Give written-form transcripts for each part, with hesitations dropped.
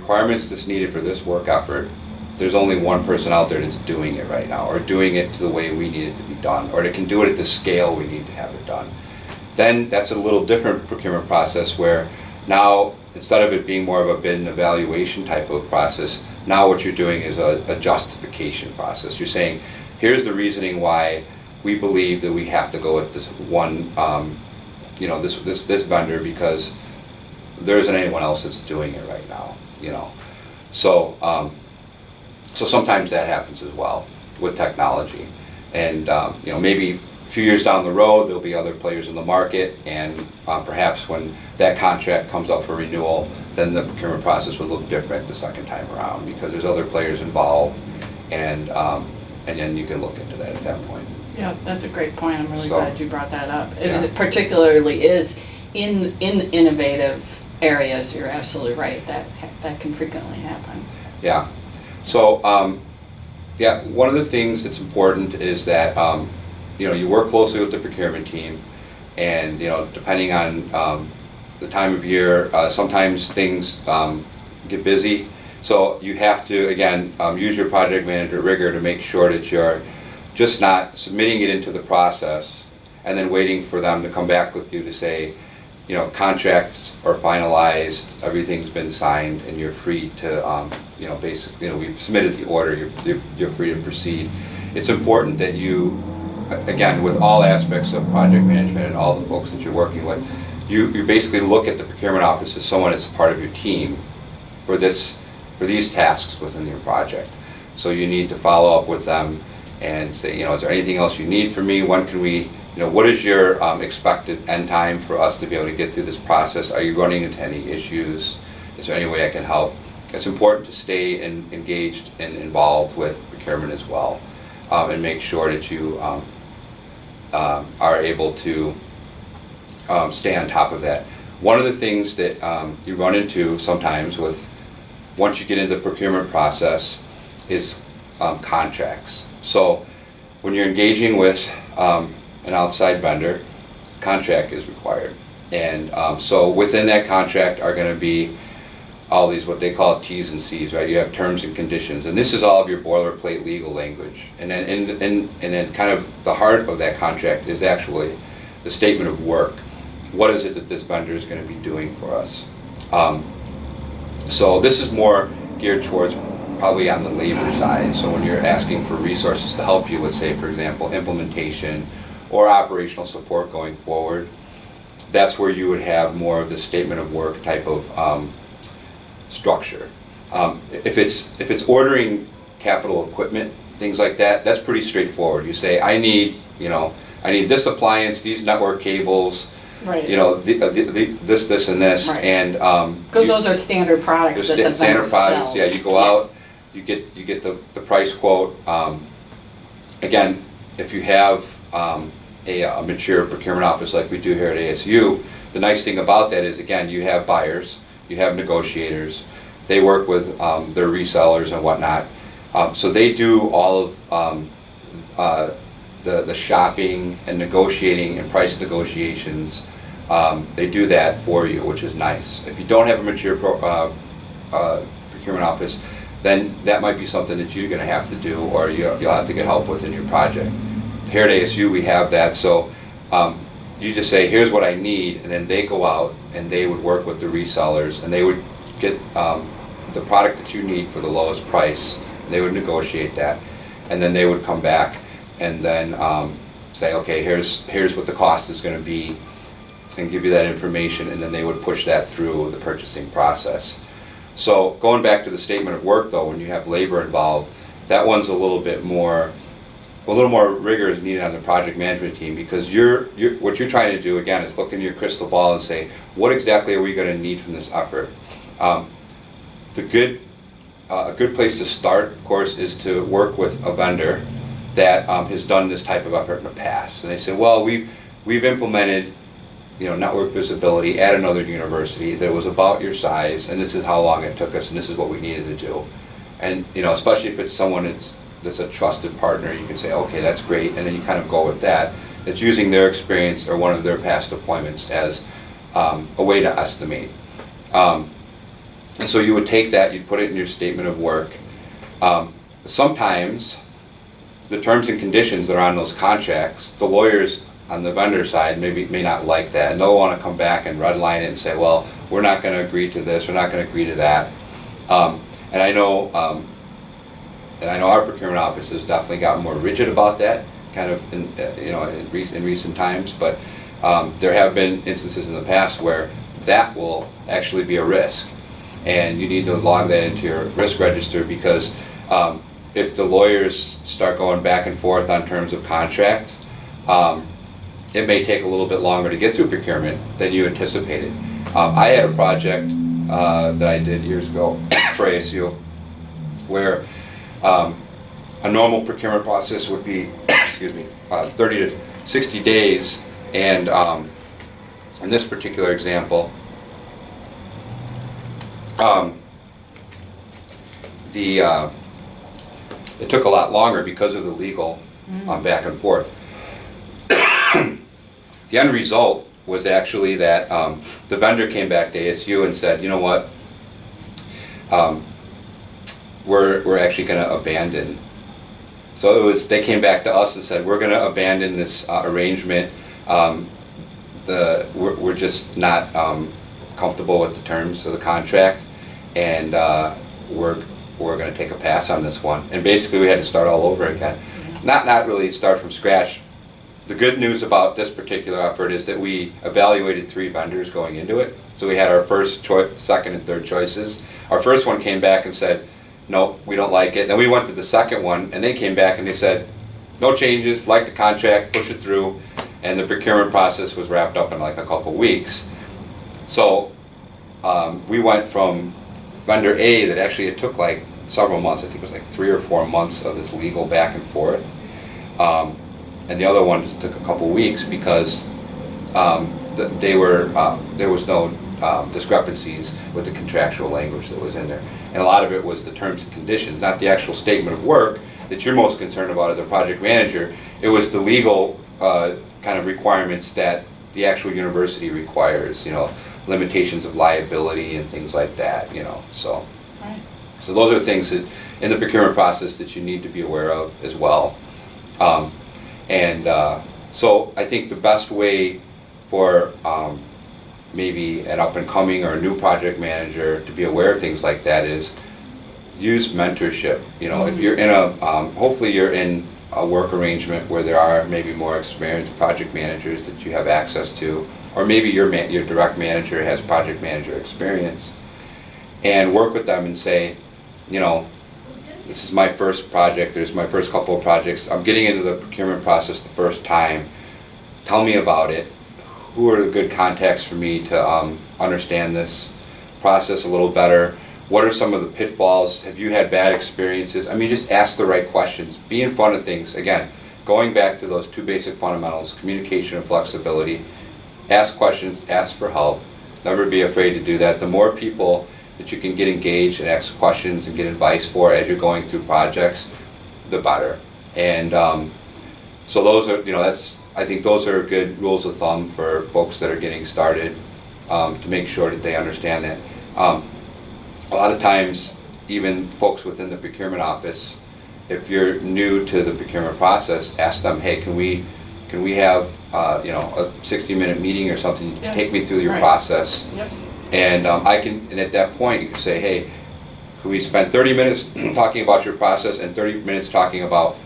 requirements that's needed for this work effort, there's only one person out there that's doing it right now, or doing it to the way we need it to be done, or that can do it at the scale we need to have it done. Then that's a little different procurement process where now, instead of it being more of a bid and evaluation type of process, now what you're doing is a justification process. You're saying, here's the reasoning why we believe that we have to go with this one, this vendor, because there isn't anyone else that's doing it right now, So, so sometimes that happens as well with technology. And, maybe a few years down the road, there'll be other players in the market, and perhaps when that contract comes up for renewal, then the procurement process would look different the second time around, because there's other players involved, and then you can look into that at that point. Yeah, that's a great point. I'm really glad you brought that up. Yeah. It particularly is in innovative areas. You're absolutely right. That can frequently happen. Yeah. So, one of the things that's important is that you work closely with the procurement team, and depending on the time of year, sometimes things get busy. So you have to, again, use your project manager rigor to make sure that you're just not submitting it into the process and then waiting for them to come back with you to say, contracts are finalized, everything's been signed, and you're free to, basically, we've submitted the order, you're free to proceed. It's important that you, again, with all aspects of project management and all the folks that you're working with, you basically look at the procurement office as someone that's a part of your team for these tasks within your project. So you need to follow up with them and say, is there anything else you need from me? When can we, what is your expected end time for us to be able to get through this process? Are you running into any issues? Is there any way I can help? It's important to stay engaged and involved with procurement as well, and make sure that you are able to stay on top of that. One of the things that you run into sometimes once you get into the procurement process is contracts. So when you're engaging with an outside vendor, contract is required. And so within that contract are going to be all these, what they call T's and C's, right? You have terms and conditions, and this is all of your boilerplate legal language. And then kind of the heart of that contract is actually the statement of work. What is it that this vendor is going to be doing for us? So this is more geared towards probably on the labor side. So when you're asking for resources to help you with, say, for example, implementation or operational support going forward, that's where you would have more of the statement of work type of structure. If it's ordering capital equipment, things like that, that's pretty straightforward. You say, I need this appliance, these network cables, Right. This, and this, Right. and because those are standard products that the vendor sells. Yeah, you go out, you get the price quote. Again, if you have a mature procurement office like we do here at ASU, the nice thing about that is, again, you have buyers, you have negotiators. They work with their resellers and whatnot, so they do all of the shopping and negotiating and price negotiations. They do that for you, which is nice. If you don't have a mature procurement office, then that might be something that you're going to have to do, or you'll have to get help with in your project. Here at ASU, we have that, so you just say, here's what I need, and then they go out and they would work with the resellers, and they would get the product that you need for the lowest price. They would negotiate that, and then they would come back and then say, okay, here's what the cost is going to be, and give you that information, and then they would push that through the purchasing process. So going back to the statement of work, though, when you have labor involved, that one's a little more rigor is needed on the project management team, because what you're trying to do, again, is look into your crystal ball and say, what exactly are we going to need from this effort? A good place to start, of course, is to work with a vendor that has done this type of effort in the past. And they say, well, we've implemented network visibility at another university that was about your size, and this is how long it took us, and this is what we needed to do. And especially if it's someone that's a trusted partner, you can say, okay, that's great, and then you kind of go with that. It's using their experience or one of their past deployments as a way to estimate. And so you would take that, you'd put it in your statement of work. Sometimes the terms and conditions that are on those contracts, the lawyers on the vendor side may not like that, and they'll want to come back and redline it and say, well, we're not going to agree to this, we're not going to agree to that. And I know our procurement office has definitely gotten more rigid about that, kind of in recent times. But there have been instances in the past where that will actually be a risk, and you need to log that into your risk register, because if the lawyers start going back and forth on terms of contract, it may take a little bit longer to get through procurement than you anticipated. I had a project that I did years ago for ASU where a normal procurement process would be 30 to 60 days, and in this particular example, it took a lot longer because of the legal back and forth. The end result was actually that the vendor came back to ASU and said, you know what, we're actually going to abandon. So they came back to us and said, we're going to abandon this arrangement. We're just not comfortable with the terms of the contract, and we're going to take a pass on this one. And basically we had to start all over again. Not really start from scratch. The good news about this particular effort is that we evaluated 3 vendors going into it. So we had our first choice, second and third choices. Our first one came back and said, no, we don't like it. Then we went to the second one, and they came back and they said, no changes, like the contract, push it through. And the procurement process was wrapped up in like a couple weeks. So we went from vendor A that actually it took like several months. I think it was like 3 or 4 months of this legal back and forth. And the other one just took a couple weeks because there was no discrepancies with the contractual language that was in there. And a lot of it was the terms and conditions, not the actual statement of work that you're most concerned about as a project manager. It was the legal kind of requirements that the actual university requires, limitations of liability and things like that, so. Right. So those are things that in the procurement process that you need to be aware of as well. So I think the best way for maybe an up-and-coming or a new project manager to be aware of things like that is use mentorship. If you're in hopefully you're in a work arrangement where there are maybe more experienced project managers that you have access to, or maybe your direct manager has project manager experience, and work with them and say, this is my first project, there's my first couple of projects, I'm getting into the procurement process the first time, tell me about it, who are the good contacts for me to understand this process a little better, what are some of the pitfalls, have you had bad experiences? Just ask the right questions, be in front of things. Again, going back to those 2 basic fundamentals, communication and flexibility, ask questions, ask for help, never be afraid to do that. The more people that you can get engaged and ask questions and get advice for as you're going through projects, the better. And so those are, I think those are good rules of thumb for folks that are getting started, to make sure that they understand that. A lot of times, even folks within the procurement office, if you're new to the procurement process, ask them, hey, can we have a 60-minute meeting or something to Yes. take me through your Right. process? Yep. And and at that point you can say, hey, can we spend 30 minutes talking about your process and 30 minutes talking about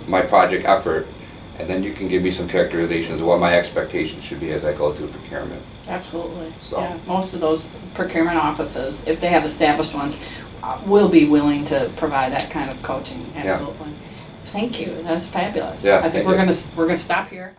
my project effort, and then you can give me some characterizations of what my expectations should be as I go through procurement. Absolutely. So. Yeah, most of those procurement offices, if they have established ones, will be willing to provide that kind of coaching. Absolutely. Thank you. That was fabulous. Yeah, I think thank you. we're gonna stop here.